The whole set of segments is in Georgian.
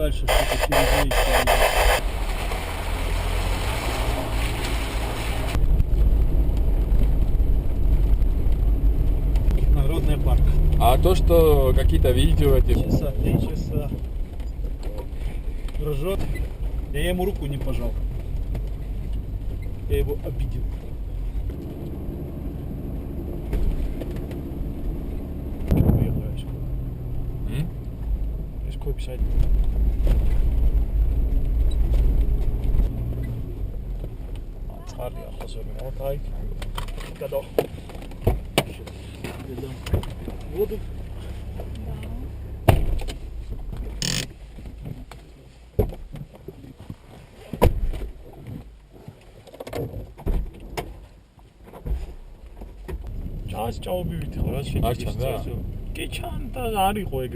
дальше что-то через речку. Народный парк. А то, что какие-то видео эти... 3 часа. Ржет. Я ему руку не пожал. Я его обидел. Какой писать? Царь, особенно вот так. Готов. Воду. час ჭაობივით ხო რა შეიძლება კი ჩანდა არ იყო ეგ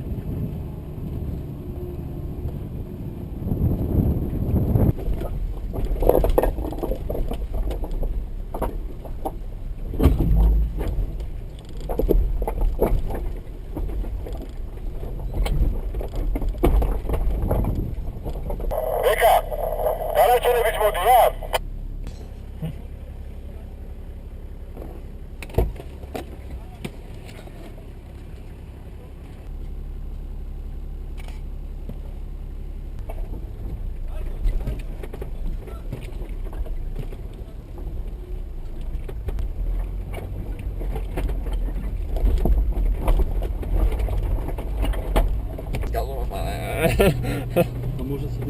ეკა დანარჩენებიც მოდია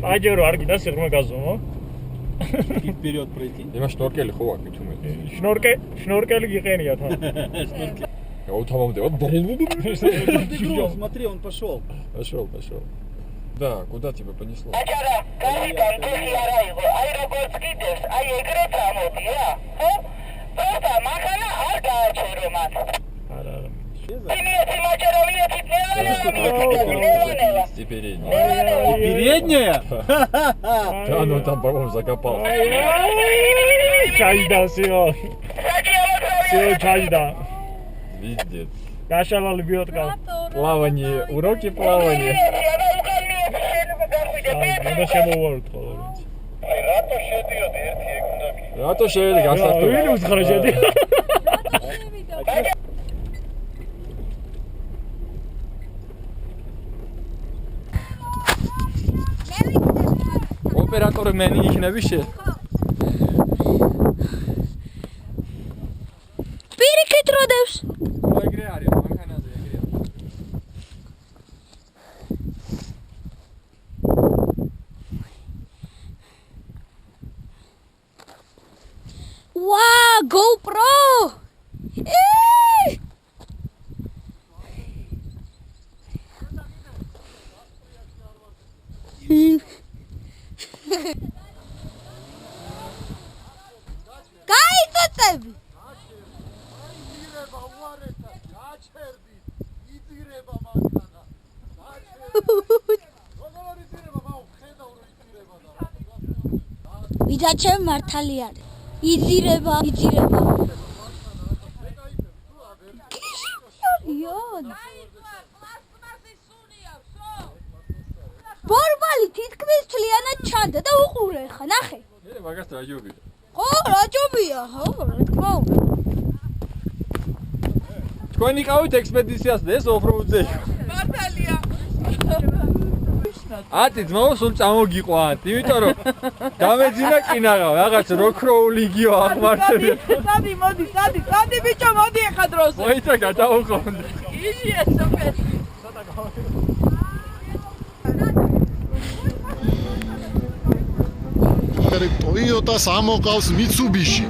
А может арги да сигма газомо. Вперед пройти. Има шноркели ხო აქ თუმე. Шноркели გიყენია თან. Аутомобиль. Смотри, он пошел. Пошел. Да, куда тебя понесло? აჭარა, გარიდან თელი არა იყო. აი როგორც კიდეს, აი ეგრეთ ამოდია, ხო? პროსტა მანქანა არ გააჩერო მათ. არა. Имеется мачаровец, Передняя? Да, ну там, по-моему, закопал. Чайда, все. Все, чайда. Пиздец. Кашала лебедка. Плавание, уроки плавания. Надо შემოვარდ ხოლმე. აი რატო შედიოდ ერთი ეგ უნდა კი. რატო შევედი გასართო? ვინ უცხარა შედი? ოპერატორი მენი იქნები შე. პირიქით როდევს. ეგრე არის, მანქანაზე ეგრეა. Wow, GoPro! გაიწოწები. ვიძაჩემ მართალი არის. იძირება. ბორბალი თითქმის მთლიანად ჩანდა და უყურე ხა, ნახე. მაგას რაჯობია. ხო, რაჯობია, ხო, რა თქმა უნდა. თქვენ იყავით ექსპედიციასთან, ეს ოფროუდზე იყო. მართალია. ათი ძმაო სულ წამოგიყვანთ, იმიტომ რომ გამეძინა კინაღა, რაღაც როქროულიგიო აღმართები. სადი ბიჭო, მოდი ახლა დროს. მოიცა გადავუყოვნე. იშია სოფელი. Toyota Samoqals Mitsubishi.